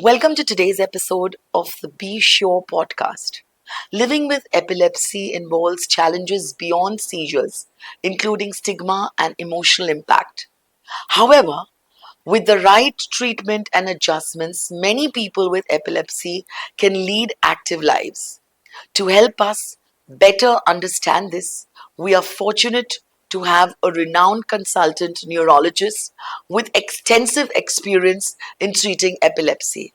Welcome to today's episode of the Be Sure podcast. Living with epilepsy involves challenges beyond seizures, including stigma and emotional impact. However, with the right treatment and adjustments, many people with epilepsy can lead active lives. To help us better understand this, we are fortunate to have a renowned consultant neurologist with extensive experience in treating epilepsy.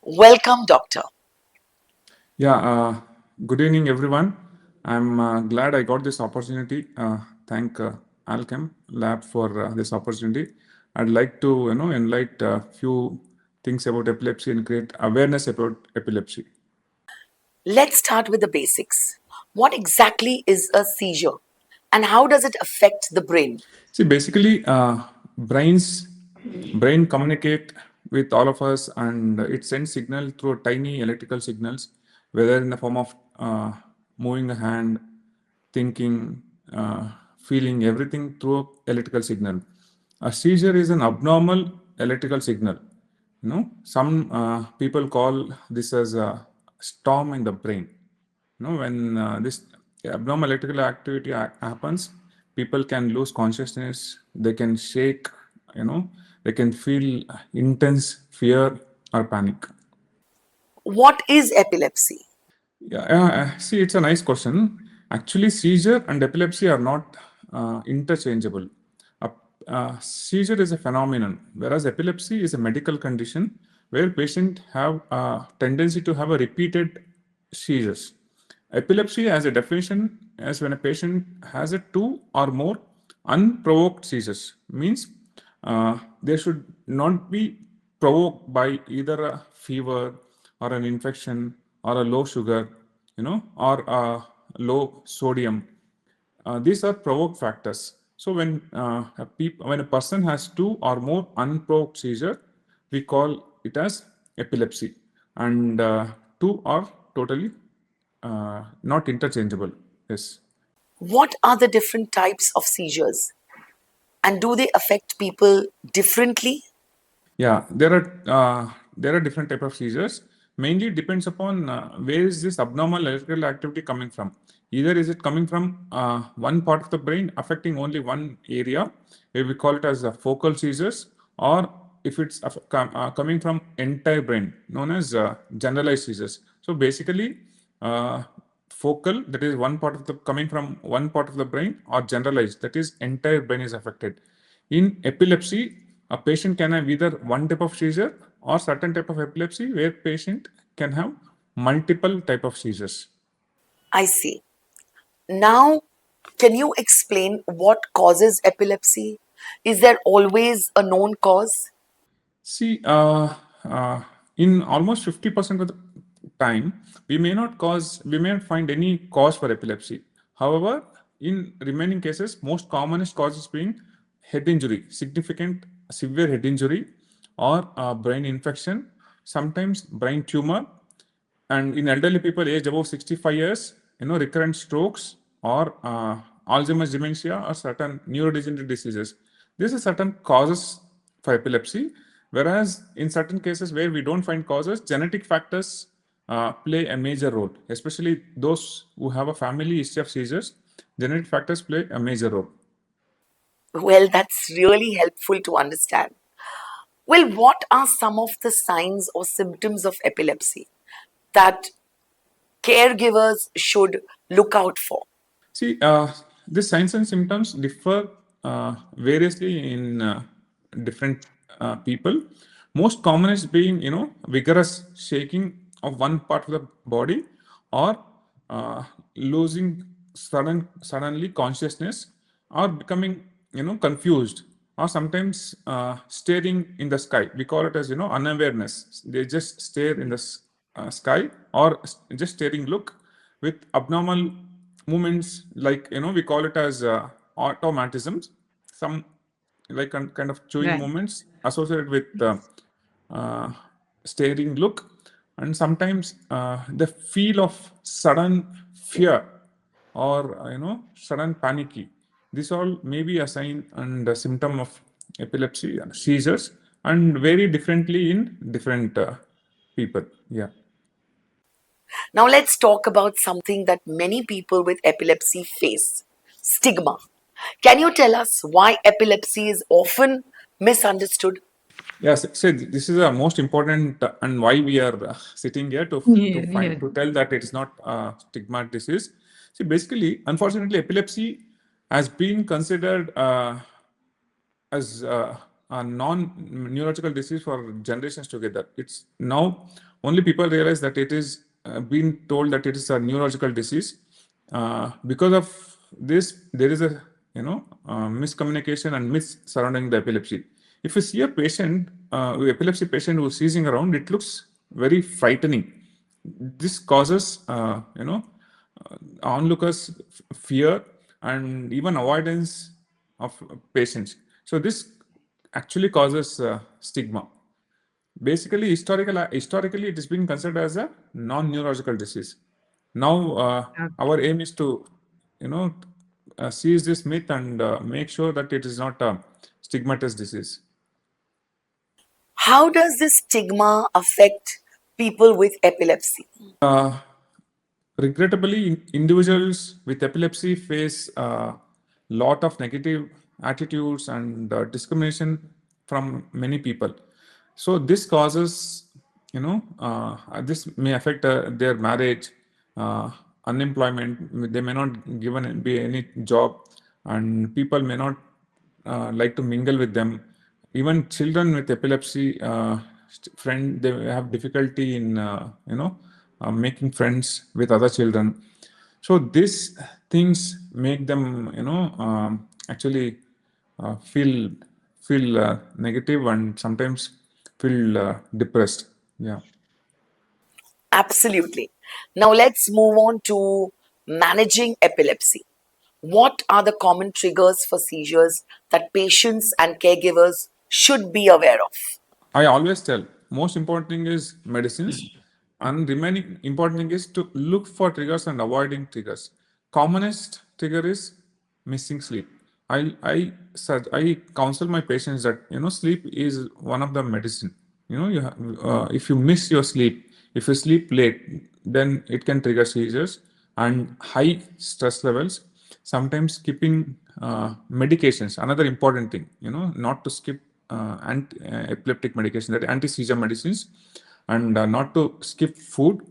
Welcome, Doctor. Yeah, good evening, everyone. I'm glad I got this opportunity. Thank Alchem Lab for this opportunity. I'd like to, enlighten a few things about epilepsy and create awareness about epilepsy. Let's start with the basics. What exactly is a seizure and how does it affect the brain? See, basically, brain communicate with all of us, and it sends signal through tiny electrical signals, whether in the form of moving a hand, thinking, feeling, everything through electrical signal. A seizure is an abnormal electrical signal. Some people call this as a storm in the brain. When this abnormal electrical activity happens, people can lose consciousness, they can shake, you know they can feel intense fear or panic. What is epilepsy? See, it's a nice question. Actually, seizure and epilepsy are not interchangeable. A, a seizure is a phenomenon, whereas epilepsy is a medical condition where patients have a tendency to have a repeated seizures. Epilepsy, as a definition, as when a patient has a two or more unprovoked seizures, means they should not be provoked by either a fever or an infection or a low sugar, or a low sodium. These are provoked factors. So when a person has two or more unprovoked seizure, we call it as epilepsy, and two are totally not interchangeable. Yes. What are the different types of seizures and do they affect people differently? Yeah, there are different type of seizures. Mainly depends upon where is this abnormal electrical activity coming from. Either is it coming from one part of the brain affecting only one area, where we call it as focal seizures, or if it's coming from entire brain, known as generalized seizures. So basically, focal, that is one part of the coming from one part of the brain, or generalized, that is entire brain is affected. In epilepsy, a patient can have either one type of seizure or certain type of epilepsy where patient can have multiple type of seizures. I see. Now, can you explain what causes epilepsy? Is there always a known cause? See, in almost 50% of the time, we may not find any cause for epilepsy. However, in remaining cases, most commonest causes being head injury, significant severe head injury, or brain infection, sometimes brain tumor, and in elderly people aged above 65 years, recurrent strokes or Alzheimer's dementia or certain neurodegenerative diseases. These are certain causes for epilepsy, whereas in certain cases where we don't find causes, genetic factors play a major role, especially those who have a family history of seizures. Genetic factors play a major role. Well, that's really helpful to understand. Well, what are some of the signs or symptoms of epilepsy that caregivers should look out for? See, these signs and symptoms differ variously in different people. Most common is being, vigorous shaking of one part of the body, or losing suddenly consciousness, or becoming, confused, or sometimes staring in the sky. We call it as, unawareness. They just stare in the sky, or just staring look with abnormal movements, like, we call it as automatisms, some like kind of chewing Right. movements associated with uh, staring look, and sometimes the feel of sudden fear, or sudden panicky. This all may be a sign and a symptom of epilepsy and seizures, and vary differently in different people. Yeah. Now, let's talk about something that many people with epilepsy face: stigma. Can you tell us why epilepsy is often misunderstood? Yes, so this is a most important and why we are sitting here to Yeah, find yeah. to tell that it is not stigma disease. See, basically, unfortunately, epilepsy has been considered as a non-neurological disease for generations together. It's now only people realize that it is being told that it is a neurological disease. Because of this, there is a miscommunication and myths surrounding the epilepsy. If you see a patient, epilepsy patient who's seizing around, it looks very frightening. This causes onlookers fear and even avoidance of patients. So this actually causes stigma. Basically, historically, it is being considered as a non-neurological disease. Now, our aim is to, you know, seize this myth and make sure that it is not a stigmatized disease. How does this stigma affect people with epilepsy? Uh, Regrettably, individuals with epilepsy face a lot of negative attitudes and discrimination from many people. So this causes, this may affect their marriage, uh, unemployment. They may not given be any job, and people may not like to mingle with them. Even children with epilepsy, friend, they have difficulty in making friends with other children. So these things make them actually feel negative and sometimes feel depressed. Yeah. Absolutely. Now, let's move on to managing epilepsy. What are the common triggers for seizures that patients and caregivers should be aware of? I always tell most important thing is medicines, and remaining important thing is to look for triggers and avoiding triggers. Commonest trigger is missing sleep. I counsel my patients that sleep is one of the medicine. If you miss your sleep, if you sleep late, then it can trigger seizures and high stress levels. Sometimes skipping medications, another important thing, not to skip epileptic medication, that anti-seizure medicines, and not to skip food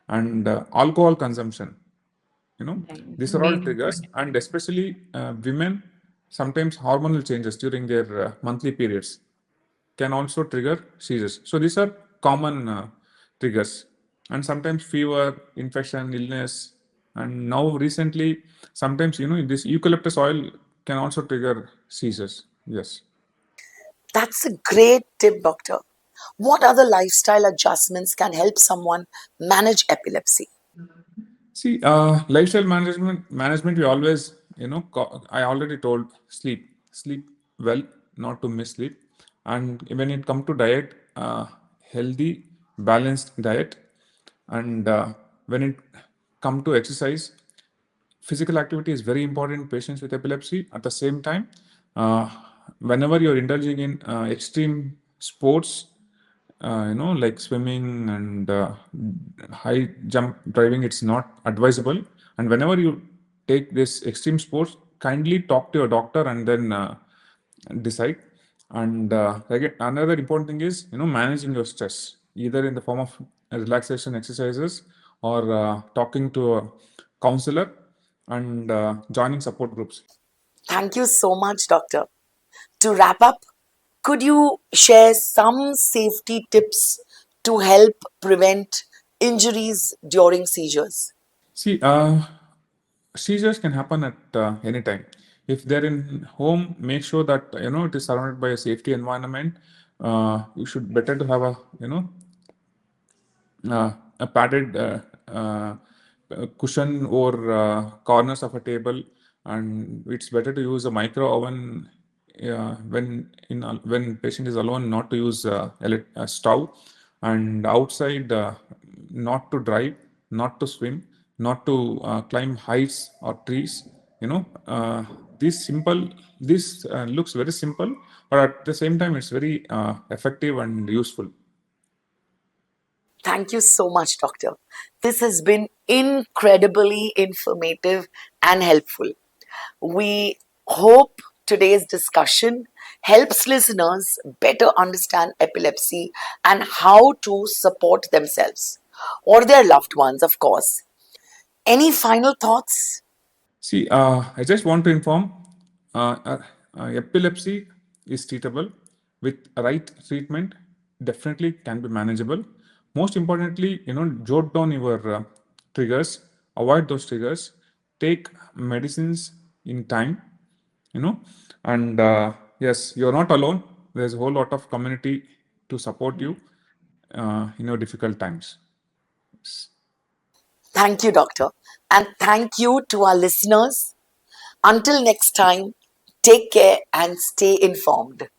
and alcohol consumption. These are all Main triggers, point. and especially women, sometimes hormonal changes during their monthly periods can also trigger seizures. So these are common triggers, and sometimes fever, infection, illness, and now recently, sometimes this eucalyptus oil can also trigger seizures. Yes. That's a great tip, doctor. What other lifestyle adjustments can help someone manage epilepsy? See, lifestyle management. We always, I already told sleep well, not to miss sleep, and when it comes to diet, healthy, balanced diet, and when it come to exercise, physical activity is very important in patients with epilepsy. At the same time, uh, whenever you're indulging in extreme sports, like swimming and high jump driving, it's not advisable. And whenever you take this extreme sports, kindly talk to your doctor and then decide. And again, another important thing is managing your stress, either in the form of relaxation exercises or talking to a counselor and joining support groups. Thank you so much, doctor. To wrap up, could you share some safety tips to help prevent injuries during seizures? See, seizures can happen at any time. If they're in home, make sure that it is surrounded by a safety environment. You should better to have a padded cushion or corners of a table, and it's better to use a micro oven when patient is alone, not to use a stove, and outside, not to drive, not to swim, not to climb heights or trees. This simple, this looks very simple, but at the same time it's very effective and useful. Thank you so much, Doctor. This has been incredibly informative and helpful. We hope today's discussion helps listeners better understand epilepsy and how to support themselves or their loved ones, of course. Any final thoughts? See, I just want to inform uh, uh, epilepsy is treatable with right treatment, definitely can be manageable. Most importantly, jot down your triggers, avoid those triggers, take medicines in time, you know, and yes, you're not alone. There's a whole lot of community to support you in your difficult times. Thank you, Doctor. And thank you to our listeners. Until next time, take care and stay informed.